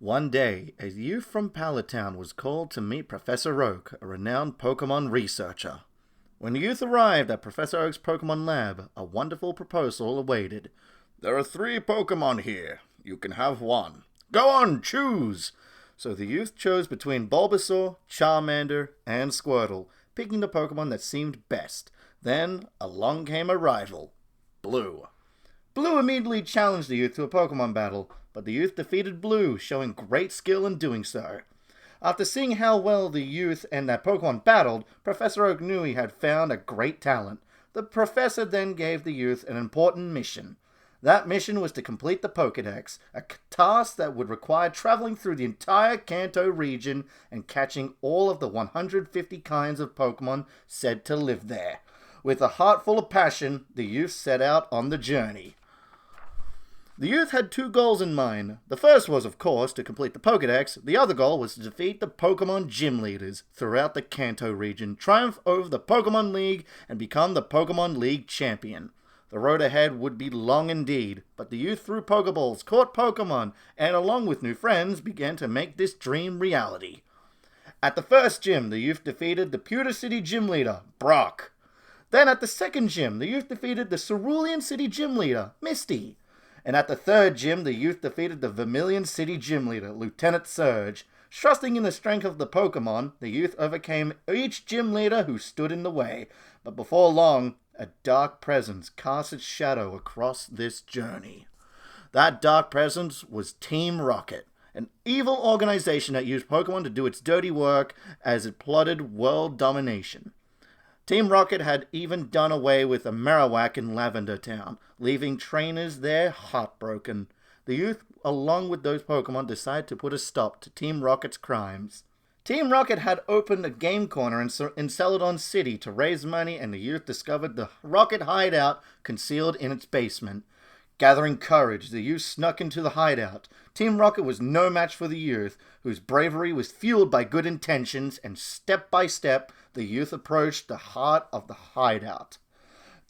One day, a youth from Palatown was called to meet Professor Oak, a renowned Pokémon researcher. When the youth arrived at Professor Oak's Pokémon lab, a wonderful proposal awaited. "There are 3 Pokémon here. You can have one. Go on, choose!" So the youth chose between Bulbasaur, Charmander, and Squirtle, picking the Pokémon that seemed best. Then, along came a rival, Blue. Blue immediately challenged the youth to a Pokémon battle, but the youth defeated Blue, showing great skill in doing so. After seeing how well the youth and that Pokémon battled, Professor Oak knew he had found a great talent. The professor then gave the youth an important mission. That mission was to complete the Pokédex, a task that would require traveling through the entire Kanto region and catching all of the 150 kinds of Pokémon said to live there. With a heart full of passion, the youth set out on the journey. The youth had 2 goals in mind. The first was, of course, to complete the Pokédex. The other goal was to defeat the Pokémon gym leaders throughout the Kanto region, triumph over the Pokémon League, and become the Pokémon League champion. The road ahead would be long indeed, but the youth threw Pokeballs, caught Pokémon, and along with new friends, began to make this dream reality. At the first gym, the youth defeated the Pewter City gym leader, Brock. Then at the second gym, the youth defeated the Cerulean City gym leader, Misty. And at the third gym, the youth defeated the Vermilion City gym leader, Lieutenant Surge. Trusting in the strength of the Pokémon, the youth overcame each gym leader who stood in the way. But before long, a dark presence cast its shadow across this journey. That dark presence was Team Rocket, an evil organization that used Pokémon to do its dirty work as it plotted world domination. Team Rocket had even done away with a Marowak in Lavender Town, leaving trainers there heartbroken. The youth, along with those Pokémon, decided to put a stop to Team Rocket's crimes. Team Rocket had opened a game corner in Celadon City to raise money, and the youth discovered the Rocket hideout concealed in its basement. Gathering courage, the youth snuck into the hideout. Team Rocket was no match for the youth, whose bravery was fueled by good intentions, and step by step, the youth approached the heart of the hideout.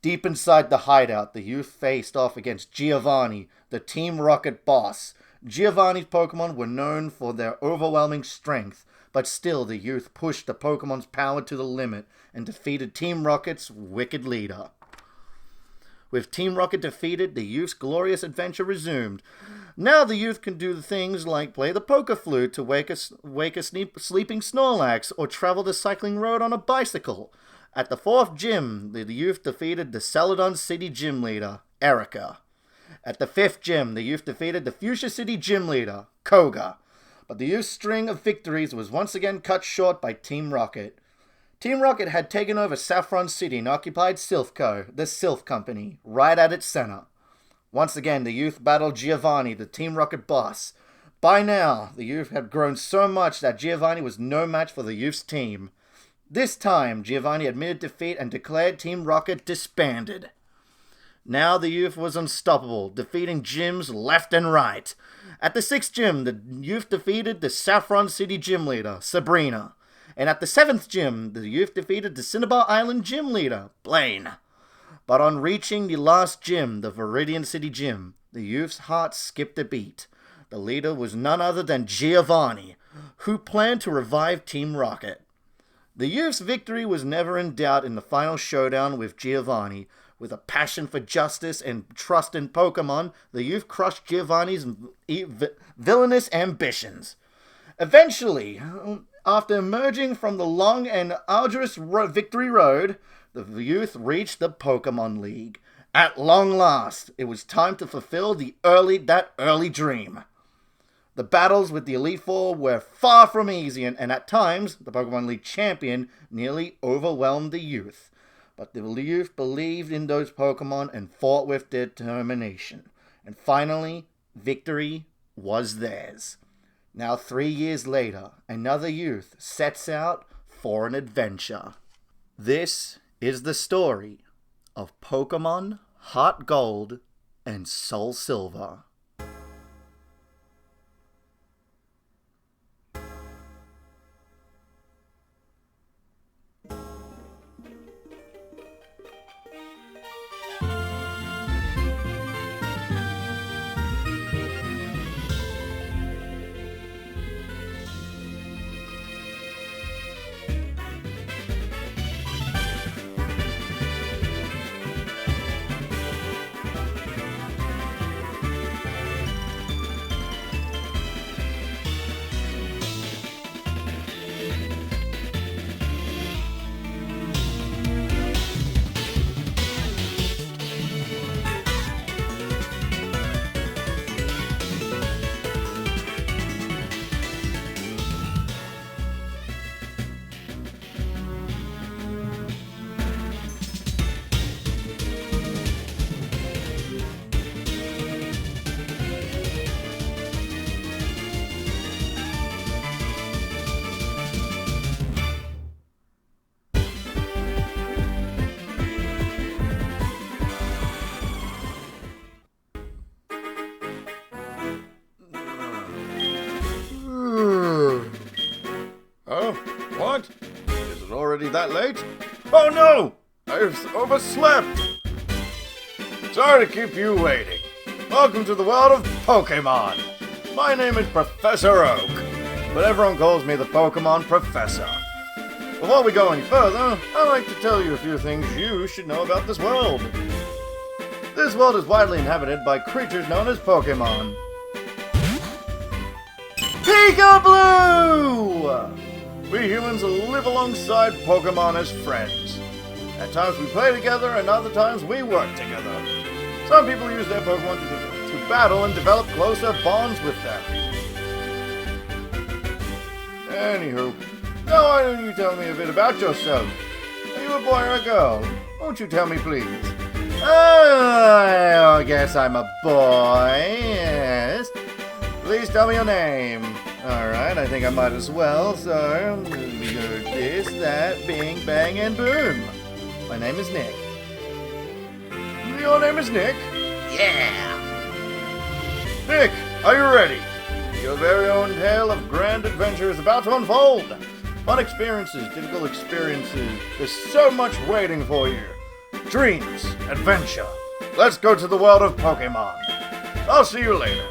Deep inside the hideout, the youth faced off against Giovanni, the Team Rocket boss. Giovanni's Pokémon were known for their overwhelming strength, but still the youth pushed the Pokémon's power to the limit and defeated Team Rocket's wicked leader. With Team Rocket defeated, the youth's glorious adventure resumed. Now the youth can do things like play the poker flute to wake a sleeping Snorlax, or travel the cycling road on a bicycle. At the 4th gym, the youth defeated the Celadon City gym leader, Erica. At the 5th gym, the youth defeated the Fuchsia City gym leader, Koga. But the youth's string of victories was once again cut short by Team Rocket. Team Rocket had taken over Saffron City and occupied Silphco, the Silph Company, right at its center. Once again, the youth battled Giovanni, the Team Rocket boss. By now, the youth had grown so much that Giovanni was no match for the youth's team. This time, Giovanni admitted defeat and declared Team Rocket disbanded. Now the youth was unstoppable, defeating gyms left and right. At the 6th gym, the youth defeated the Saffron City gym leader, Sabrina. And at the 7th gym, the youth defeated the Cinnabar Island gym leader, Blaine. But on reaching the last gym, the Viridian City gym, the youth's heart skipped a beat. The leader was none other than Giovanni, who planned to revive Team Rocket. The youth's victory was never in doubt in the final showdown with Giovanni. With a passion for justice and trust in Pokémon, the youth crushed Giovanni's villainous ambitions. Eventually, after emerging from the long and arduous victory road, the youth reached the Pokémon League. At long last, it was time to fulfill that early dream. The battles with the Elite Four were far from easy, and at times, the Pokémon League champion nearly overwhelmed the youth. But the youth believed in those Pokémon and fought with determination. And finally, victory was theirs. Now 3 years later, another youth sets out for an adventure. This is the story of Pokémon Heart Gold and SoulSilver. be that late. Oh no! I've overslept! Sorry to keep you waiting. Welcome to the world of Pokémon. My name is Professor Oak, but everyone calls me the Pokémon Professor. Before we go any further, I'd like to tell you a few things you should know about this world. This world is widely inhabited by creatures known as Pokémon. Peekaboo! We humans live alongside Pokémon as friends. At times we play together, and other times we work together. Some people use their Pokémon to battle and develop closer bonds with them. Anywho, now why don't you tell me a bit about yourself? Are you a boy or a girl? Won't you tell me, please? I guess I'm a boy, yes. Please tell me your name. Alright, I think I might as well, so we go this, that, bing, bang, and boom. My name is Nick. Your name is Nick? Yeah! Nick, are you ready? Your very own tale of grand adventure is about to unfold. Fun experiences, difficult experiences. There's so much waiting for you. Dreams, adventure. Let's go to the world of Pokémon. I'll see you later.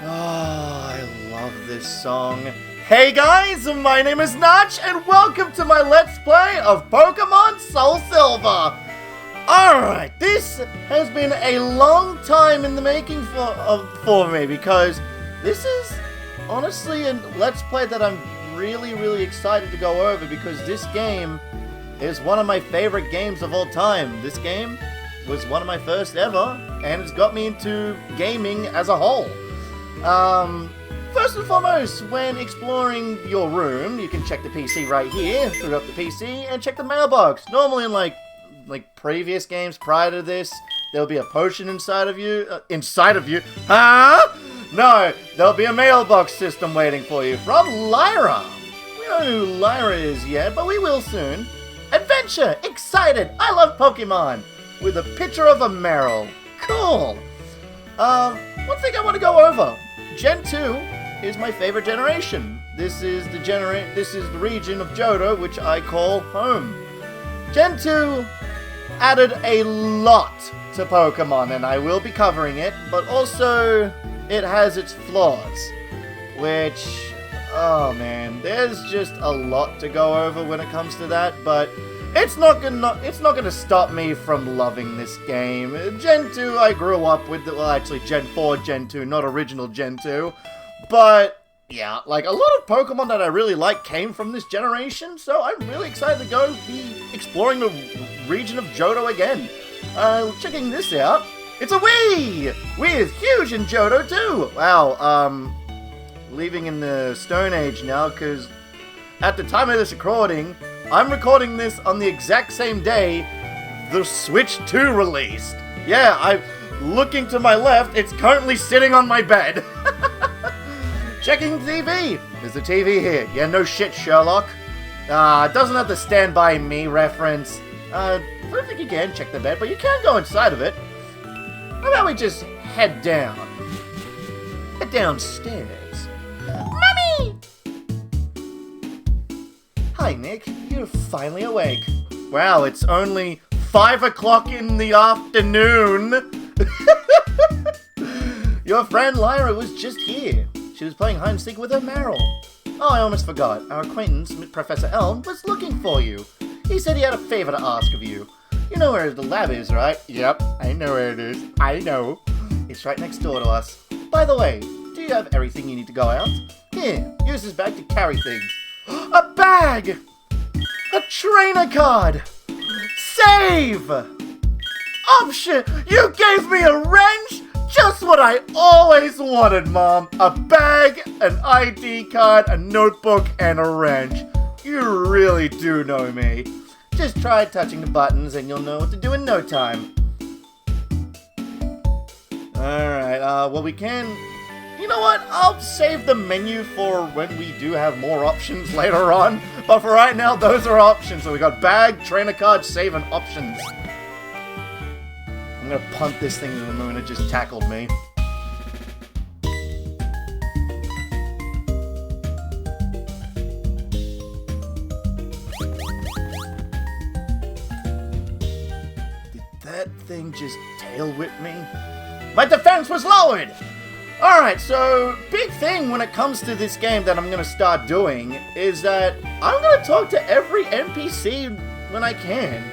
I love this song. Hey guys, my name is Notch, and welcome to my Let's Play of Pokémon SoulSilver. Alright, this has been a long time in the making for me, because this is honestly a Let's Play that I'm really excited to go over, because this game is one of my favorite games of all time. This game was one of my first ever, and it's got me into gaming as a whole. First and foremost, when exploring your room, you can check the PC right here, boot up the PC, and check the mailbox. Normally in like previous games prior to this, there'll be a potion inside of you. Huh? No, there'll be a mailbox system waiting for you from Lyra. We don't know who Lyra is yet, but we will soon. Adventure! Excited! I love Pokemon! With a picture of a Meryl. Cool! One thing I want to go over. Gen 2 is my favorite generation. This is the region of Johto, which I call home. Gen 2 added a lot to Pokemon, and I will be covering it, but also it has its flaws, which, oh man, there's just a lot to go over when it comes to that, but it's not gonna stop me from loving this game. Gen 2 I grew up with, well actually Gen 4, Gen 2, not original Gen 2, but yeah, like a lot of Pokemon that I really like came from this generation, so I'm really excited to go be exploring the region of Johto again. Checking this out, it's a Wii! Wii is huge in Johto too! Wow, leaving in the Stone Age now, because at the time of this recording, I'm recording this on the exact same day the Switch 2 released. Yeah, I'm looking to my left, it's currently sitting on my bed. Checking TV. There's a TV here. Yeah, no shit, Sherlock. It doesn't have the Stand By Me reference. I don't think you can check the bed, but you can go inside of it. How about we just head down? Head downstairs. Mommy! Hi, Nick. You're finally awake. Wow, it's only 5 o'clock in the afternoon. Your friend Lyra was just here. She was playing hide-and-seek with her Meryl. Oh, I almost forgot. Our acquaintance, Professor Elm, was looking for you. He said he had a favor to ask of you. You know where the lab is, right? Yep, I know where it is. I know. It's right next door to us. By the way, do you have everything you need to go out? Here, use this bag to carry things. A bag! A trainer card! Save! Option! You gave me a wrench? Just what I always wanted, Mom. A bag, an ID card, a notebook, and a wrench. You really do know me. Just try touching the buttons and you'll know what to do in no time. Alright, well we can... You know what? I'll save the menu for when we do have more options later on. But for right now, those are options. So we got bag, trainer card, save, and options. I'm gonna punt this thing to the moon. It just tackled me. just tail whip me? My defense was lowered! Alright, so big thing when it comes to this game that I'm gonna start doing is that I'm gonna talk to every NPC when I can.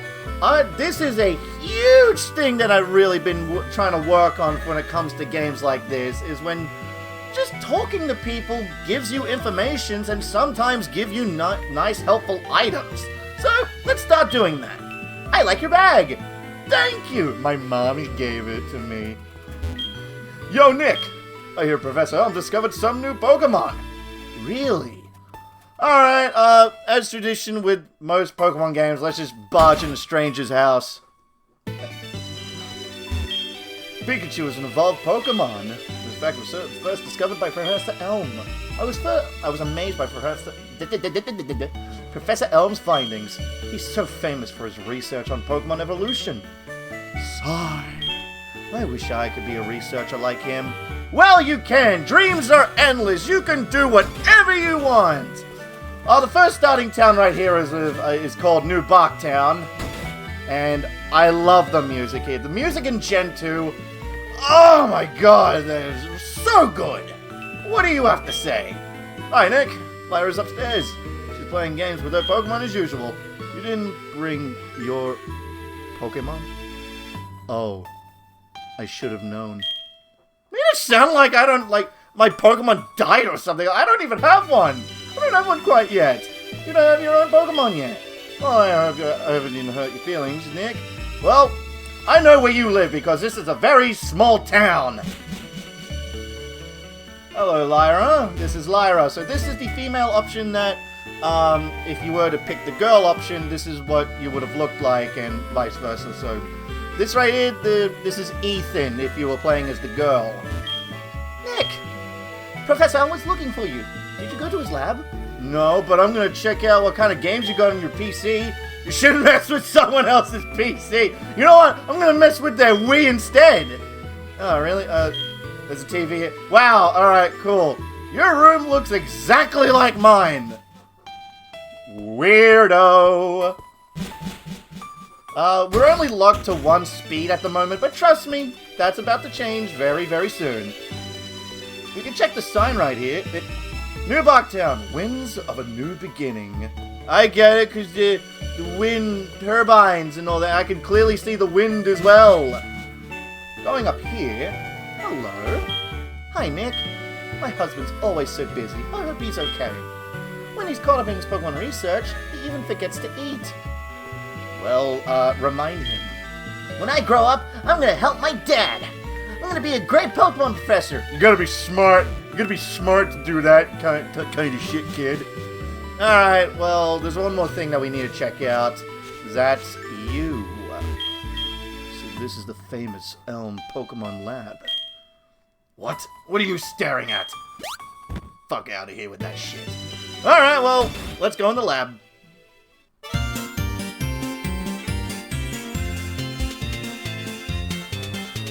This is a huge thing that I've really been trying to work on when it comes to games like this, is when just talking to people gives you information and sometimes give you nice helpful items. So let's start doing that. I like your bag. Thank you. My mommy gave it to me. Yo, Nick. I hear Professor Elm discovered some new Pokemon. Really? Alright, as tradition with most Pokemon games, let's just barge into a stranger's house. Pikachu is an evolved Pokemon. This fact was first discovered by Professor Elm. I was amazed by Professor Elm's findings. He's so famous for his research on Pokemon evolution. Sigh. I wish I could be a researcher like him. Well, you can! Dreams are endless! You can do whatever you want! The first starting town right here is called New Bark Town. And I love the music here. The music in Gen 2, oh my god, that is so good! What do you have to say? Hi, Nick. Lyra's upstairs. She's playing games with her Pokemon as usual. You didn't bring your Pokemon? Oh, I should have known. Made it sound like I don't, like, my Pokemon died or something. I don't even have one. I don't have one quite yet. You don't have your own Pokemon yet. Well, I hope it didn't hurt your feelings, Nick. Well, I know where you live because this is a very small town. Hello, Lyra. This is Lyra. So this is the female option that, if you were to pick the girl option, this is what you would have looked like, and vice versa. So this right here, this is Ethan if you were playing as the girl. Nick! Professor Elm was looking for you. Did you go to his lab? No, but I'm gonna check out what kind of games you got on your PC. You shouldn't mess with someone else's PC. You know what? I'm gonna mess with their Wii instead. Oh, really? There's a TV here. Wow, alright, cool. Your room looks exactly like mine. Weirdo. We're only locked to 1 speed at the moment, but trust me, that's about to change very, very soon. You can check the sign right here. New Barktown, winds of a new beginning. I get it, because the wind turbines and all that. I can clearly see the wind as well. Going up here. Hello. Hi, Nick. My husband's always so busy. I hope he's okay. When he's caught up in his Pokemon research, he even forgets to eat. Well, remind him. When I grow up, I'm gonna help my dad. I'm gonna be a great Pokemon professor. You gotta be smart. You gotta be smart to do that kind of shit, kid. Alright, well, there's one more thing that we need to check out. That's you. So this is the famous Elm Pokemon Lab. What? What are you staring at? Fuck out of here with that shit. Alright, well, let's go in the lab.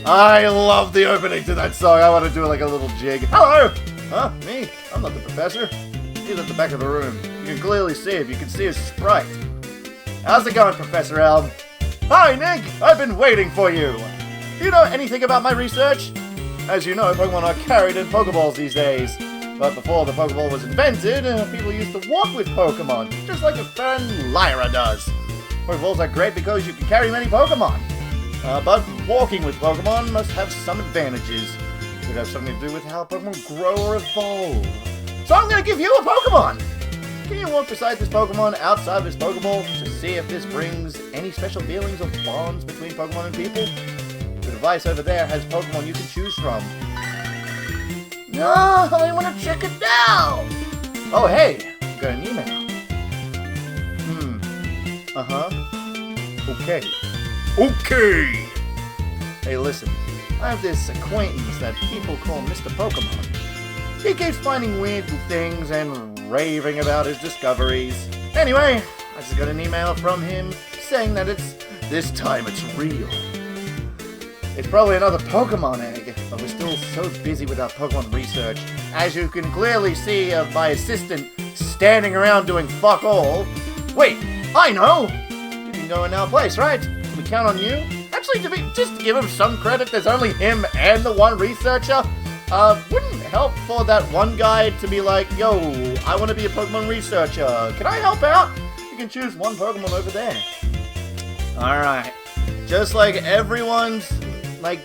I love the opening to that song. I want to do like a little jig. Hello! Huh? Me? I'm not the professor. He's at the back of the room. You can clearly see him. You can see his sprite. How's it going, Professor Elm? Hi, Nick! I've been waiting for you! Do you know anything about my research? As you know, Pokemon are carried in Pokeballs these days. But before the Pokeball was invented, people used to walk with Pokemon, just like your friend Lyra does. Pokeballs are great because you can carry many Pokemon. But walking with Pokemon must have some advantages. It could have something to do with how Pokemon grow or evolve. So I'm going to give you a Pokemon! Can you walk beside this Pokemon outside this Pokeball to see if this brings any special feelings or bonds between Pokemon and people? The device over there has Pokemon you can choose from. No, I want to check it out! Oh, hey, got an email. Okay. Okay! Hey, listen, I have this acquaintance that people call Mr. Pokemon. He keeps finding weird things and raving about his discoveries. Anyway, I just got an email from him saying that this time it's real. It's probably another Pokemon egg, but we're still so busy with our Pokemon research. As you can clearly see of my assistant standing around doing fuck all. Wait, I know! You can go in our place, right? Can we count on you? Actually, just to give him some credit, there's only him and the one researcher. Wouldn't help for that one guy to be like, yo, I want to be a Pokemon researcher. Can I help out? You can choose one Pokemon over there. Alright. Just like everyone's, like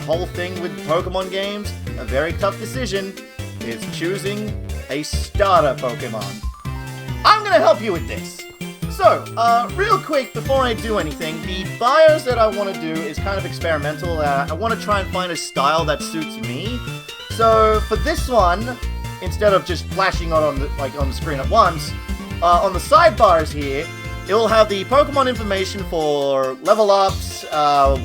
whole thing with Pokemon games, a very tough decision is choosing a starter Pokemon. I'm gonna help you with this. So, real quick, before I do anything, the bios that I want to do is kind of experimental. I want to try and find a style that suits me. So, for this one, instead of just flashing on the screen at once, on the sidebars here, it will have the Pokemon information for level ups,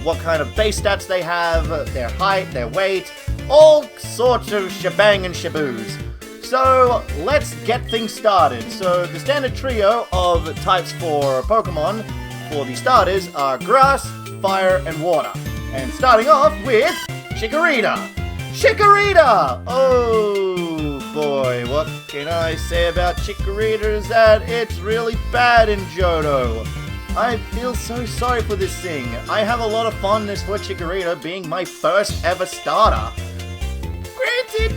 what kind of base stats they have, their height, their weight, all sorts of shebang and shaboos. So, let's get things started. So, the standard trio of types for Pokemon for the starters are Grass, Fire, and Water. And starting off with Chikorita! Chikorita! Oh boy, what can I say about Chikorita is that it's really bad in Johto. I feel so sorry for this thing. I have a lot of fondness for Chikorita being my first ever starter. Granted,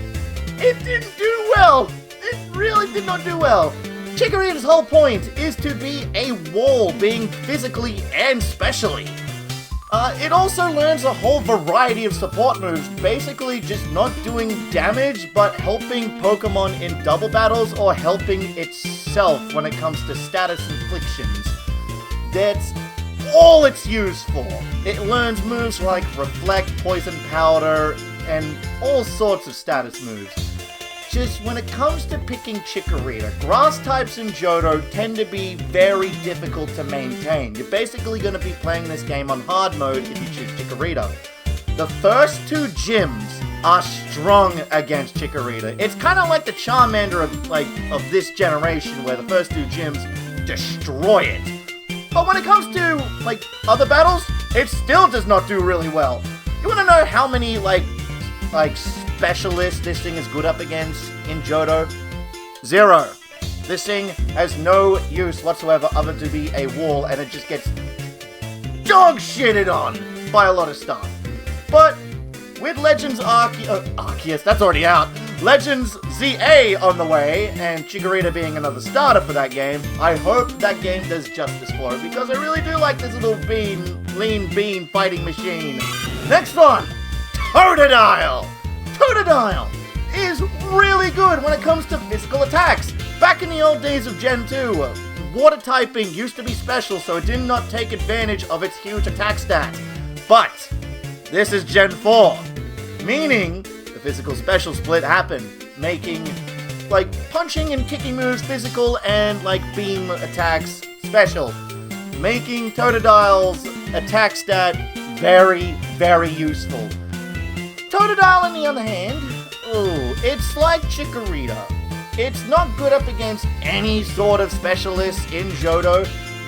it didn't do well. It really did not do well. Chikorita's whole point is to be a wall, being physically and specially. It also learns a whole variety of support moves, basically just not doing damage, but helping Pokemon in double battles or helping itself when it comes to status inflictions. That's all it's used for. It learns moves like Reflect, Poison Powder, and all sorts of status moves. Just when it comes to picking Chikorita, grass types in Johto tend to be very difficult to maintain. You're basically going to be playing this game on hard mode if you choose Chikorita. The first two gyms are strong against Chikorita. It's kind of like the Charmander of this generation, where the first two gyms destroy it. But when it comes to other battles, it still does not do really well. You want to know how many specialists this thing is good up against in Johto? 0. This thing has no use whatsoever other than to be a wall, and it just gets dog shitted on by a lot of stuff. But with Legends Arceus, that's already out. Legends ZA on the way, and Chikorita being another starter for that game, I hope that game does justice for it, because I really do like this little lean bean fighting machine. Next one, Totodile! Totodile is really good when it comes to physical attacks. Back in the old days of Gen 2, water typing used to be special, so it did not take advantage of its huge attack stat. But this is Gen 4, meaning the physical special split happened, making punching and kicking moves physical and beam attacks special, making Totodile's attack stat very, very useful. Totodile, on the other hand, it's like Chikorita. It's not good up against any sort of specialist in Johto,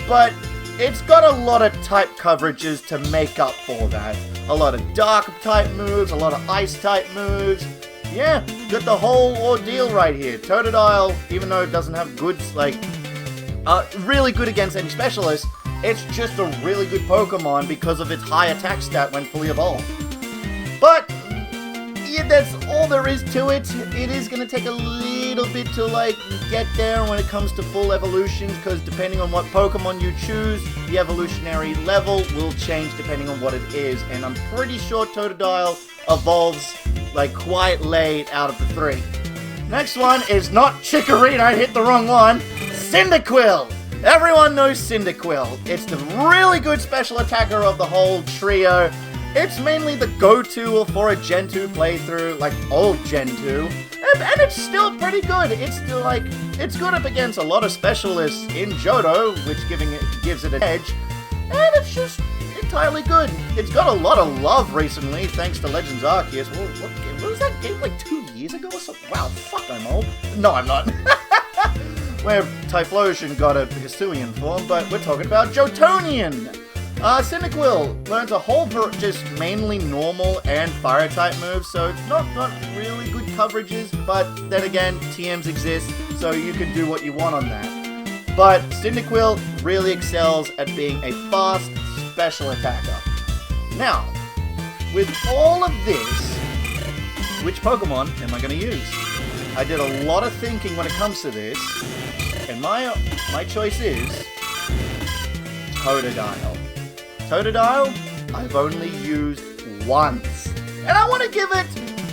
but it's got a lot of type coverages to make up for that. A lot of dark type moves, a lot of ice type moves. Yeah, got the whole ordeal right here. Totodile, even though it doesn't have good, really good against any specialist, it's just a really good Pokemon because of its high attack stat when fully evolved. But yeah, that's all there is to it. It is going to take a little bit to get there when it comes to full evolution, because depending on what Pokemon you choose, the evolutionary level will change depending on what it is, and I'm pretty sure Totodile evolves quite late out of the 3. Next one is not Chikorita, I hit the wrong one. Cyndaquil! Everyone knows Cyndaquil. It's the really good special attacker of the whole trio. It's mainly the go-to for a Gen 2 playthrough, old Gen 2. And it's still pretty good. It's still, it's good up against a lot of specialists in Johto, which gives it an edge. And it's just entirely good. It's got a lot of love recently, thanks to Legends Arceus. What was that game, 2 years ago or something? Wow, fuck, I'm old. No, I'm not. Where Typhlosion got a Hisuian form, but we're talking about Jotonian. Cyndaquil learns a whole just mainly normal and fire type moves, so it's not really good coverages, but then again, TMs exist, so you can do what you want on that. But Cyndaquil really excels at being a fast, special attacker. Now, with all of this, which Pokemon am I going to use? I did a lot of thinking when it comes to this, and my choice is Totodile. Totodile, I've only used once, and I want to give it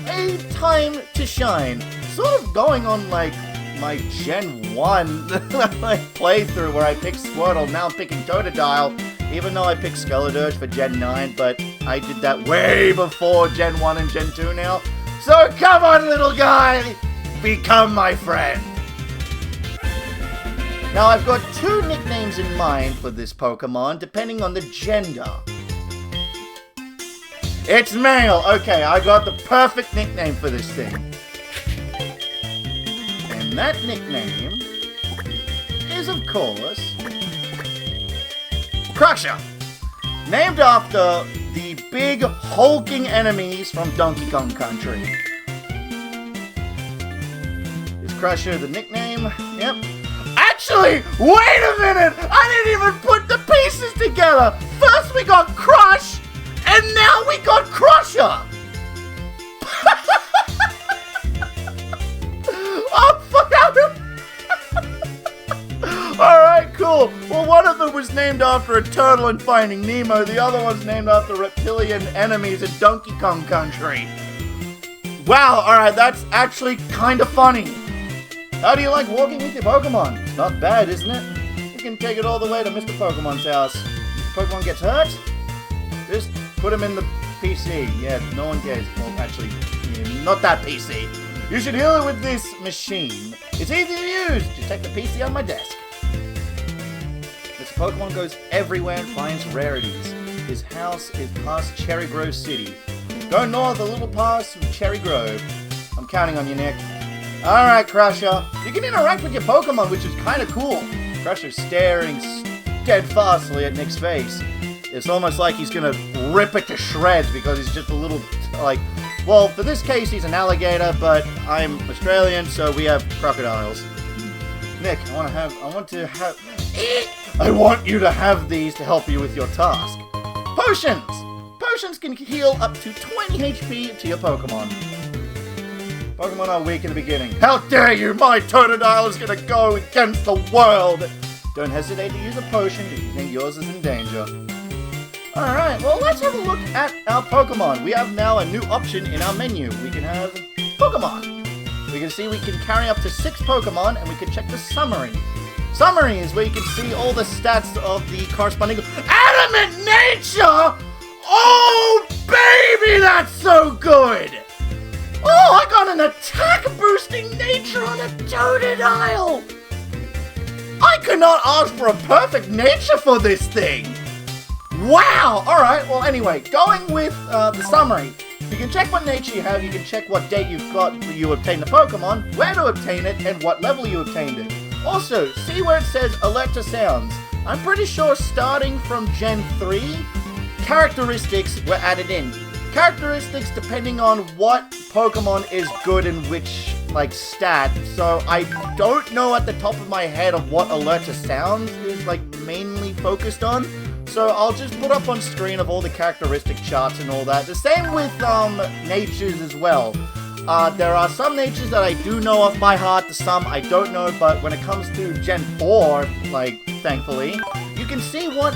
a time to shine. Sort of going on like my Gen 1 playthrough where I picked Squirtle, now I'm picking Totodile, even though I picked Skeledirge for Gen 9, but I did that way before Gen 1 and Gen 2 now. So come on, little guy, become my friend. Now I've got two nicknames in mind for this Pokemon, depending on the gender. It's male. Okay, I got the perfect nickname for this thing. And that nickname is, of course, Crusher. Named after the big hulking enemies from Donkey Kong Country. Is Crusher the nickname? Yep. Actually, wait a minute! I didn't even put the pieces together! First we got Crush, and now we got Crusher! Oh, fuck! Alright, cool. Well, one of them was named after a turtle in Finding Nemo, the other one's named after reptilian enemies in Donkey Kong Country. Wow, alright, that's actually kind of funny. How do you like walking with your Pokemon? It's not bad, isn't it? You can take it all the way to Mr. Pokemon's house. If Pokemon gets hurt, just put him in the PC. Yeah, no one cares. Well, actually, not that PC. You should heal it with this machine. It's easy to use. Just take the PC on my desk. This Pokemon goes everywhere and finds rarities. His house is past Cherry Grove City. Go north a little past Cherry Grove. I'm counting on you, Nick. Alright, Crusher. You can interact with your Pokemon, which is kind of cool. Crusher's staring steadfastly at Nick's face. It's almost like he's gonna rip it to shreds because he's just a little, like... Well, for this case, he's an alligator, but I'm Australian, so we have crocodiles. Nick, I want you to have these to help you with your task. Potions! Potions can heal up to 20 HP to your Pokemon. Pokemon are weak in the beginning. How dare you! My Totodile is gonna go against the world! Don't hesitate to use a potion if you think yours is in danger. Alright, well, let's have a look at our Pokemon. We have now a new option in our menu. We can have Pokemon. We can see we can carry up to 6 Pokemon, and we can check the summary. Summary is where you can see all the stats of the corresponding... Adamant Nature! Oh, baby, that's so good! Oh, I got an attack-boosting nature on a Totodile! I could not ask for a perfect nature for this thing! Wow! Alright, well anyway, going with the summary. You can check what nature you have, you can check what date you obtained the Pokemon, where to obtain it, and what level you obtained it. Also, see where it says alert to sounds. I'm pretty sure starting from Gen 3, characteristics were added in. Characteristics depending on what Pokemon is good in which, like, stat. So I don't know at the top of my head of what alert to sounds is, like, mainly focused on. So I'll just put up on screen of all the characteristic charts and all that. The same with natures as well. There are some natures that I do know off by heart, some I don't know, but when it comes to Gen 4, like, thankfully, you can see what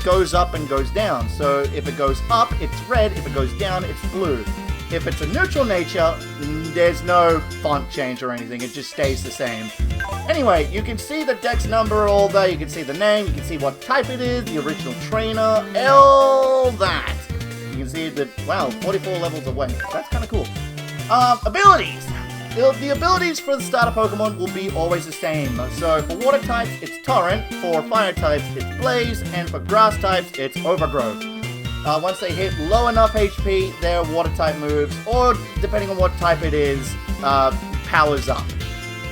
goes up and goes down. So if it goes up, it's red. If it goes down, it's blue. If it's a neutral nature, there's no font change or anything. It just stays the same. Anyway, you can see the dex number all there. You can see the name. You can see what type it is, the original trainer, all that. You can see that, wow, 44 levels away. That's kind of cool. Abilities. The abilities for the starter Pokemon will be always the same. So for water types, it's Torrent. For fire types, it's Blaze. And for grass types, it's Overgrowth. Once they hit low enough HP, their water type moves, or depending on what type it is, powers up.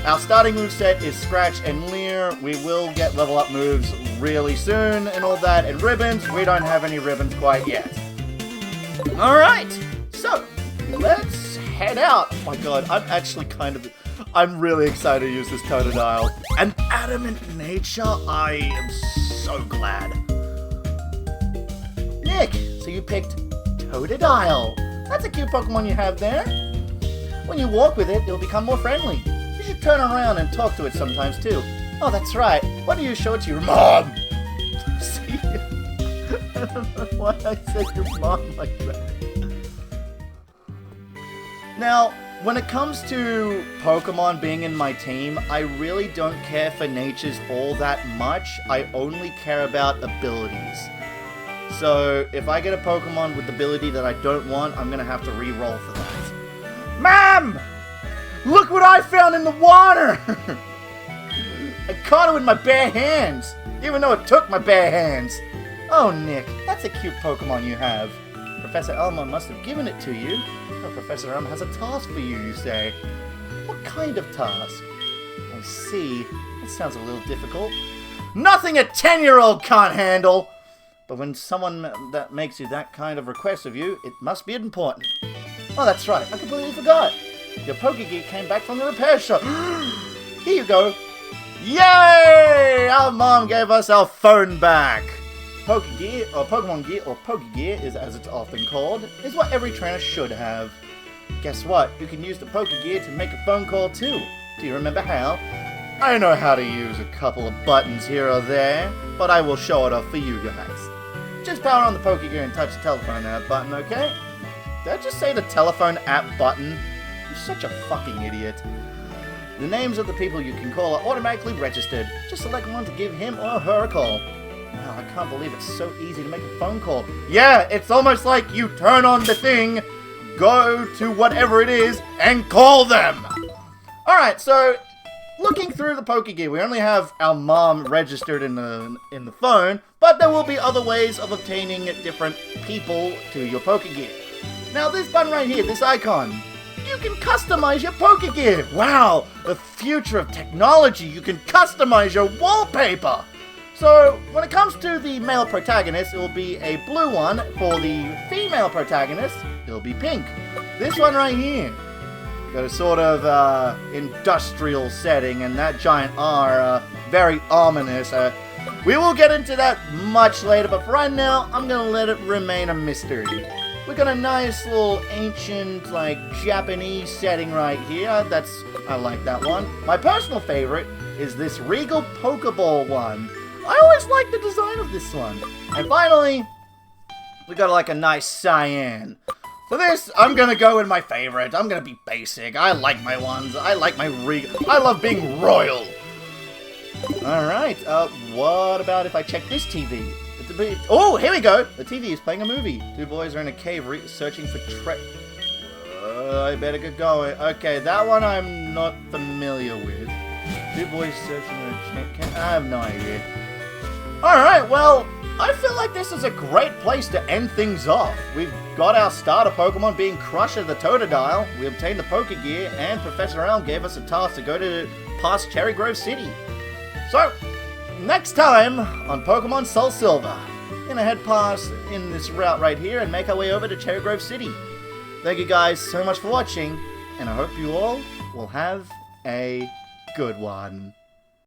Our starting moveset is Scratch and Leer. We will get level up moves really soon and all that. And ribbons, we don't have any ribbons quite yet. Alright, so let's head out. Oh my god, I'm really excited to use this Totodile. And Adamant Nature, I am so glad. Nick, so you picked Totodile. That's a cute Pokemon you have there. When you walk with it, it'll become more friendly. You should turn around and talk to it sometimes too. Oh, that's right. Why don't you show it to your mom? See? I don't know why I said your mom like that. Now, when it comes to Pokemon being in my team, I really don't care for natures all that much. I only care about abilities. So, if I get a Pokemon with the ability that I don't want, I'm gonna have to re-roll for that. Mom! Look what I found in the water! I caught it with my bare hands, even though it took my bare hands. Oh, Nick, that's a cute Pokemon you have. Professor Elmer must have given it to you. Oh, Professor Elmer has a task for you, you say. What kind of task? I see. That sounds a little difficult. Nothing a 10-year-old can't handle! But when someone that makes you that kind of request of you, it must be important. Oh, that's right. I completely forgot. Your Pokegear came back from the repair shop. Here you go. Yay! Our mom gave us our phone back. Pokegear, or Pokemon Gear, or Pokegear, is as it's often called, is what every trainer should have. Guess what? You can use the Pokegear to make a phone call too. Do you remember how? I know how to use a couple of buttons here or there, but I will show it off for you guys. Just power on the Pokegear and touch the telephone app button, okay? Did I just say the telephone app button? You're such a fucking idiot. The names of the people you can call are automatically registered. Just select one to give him or her a call. Wow, I can't believe it's so easy to make a phone call. Yeah, it's almost like you turn on the thing, go to whatever it is, and call them! Alright, so, looking through the Pokegear, we only have our mom registered in the phone, but there will be other ways of obtaining different people to your Pokegear. Now, this button right here, this icon, you can customize your Pokegear! Wow, the future of technology, you can customize your wallpaper! So, when it comes to the male protagonist, it will be a blue one. For the female protagonist, it'll be pink. This one right here, got a sort of industrial setting, and that giant R, very ominous. We will get into that much later, but for right now, I'm gonna let it remain a mystery. We got a nice little ancient, like, Japanese setting right here. I like that one. My personal favorite is this Regal Pokeball one. I always like the design of this one. And finally, we got like a nice cyan. For this, I'm gonna go with my favorite. I'm gonna be basic. I like my ones. I like my I love being royal. Alright, what about if I check this TV? Oh, here we go! The TV is playing a movie. Two boys are in a cave searching for I better get going. Okay, that one I'm not familiar with. Two boys searching for I have no idea. Alright, well, I feel like this is a great place to end things off. We've got our starter Pokemon being Crusher the Totodile, we obtained the Pokegear, and Professor Elm gave us a task to go past Cherry Grove City. So, next time on Pokemon SoulSilver, we're gonna head past in this route right here and make our way over to Cherry Grove City. Thank you guys so much for watching, and I hope you all will have a good one.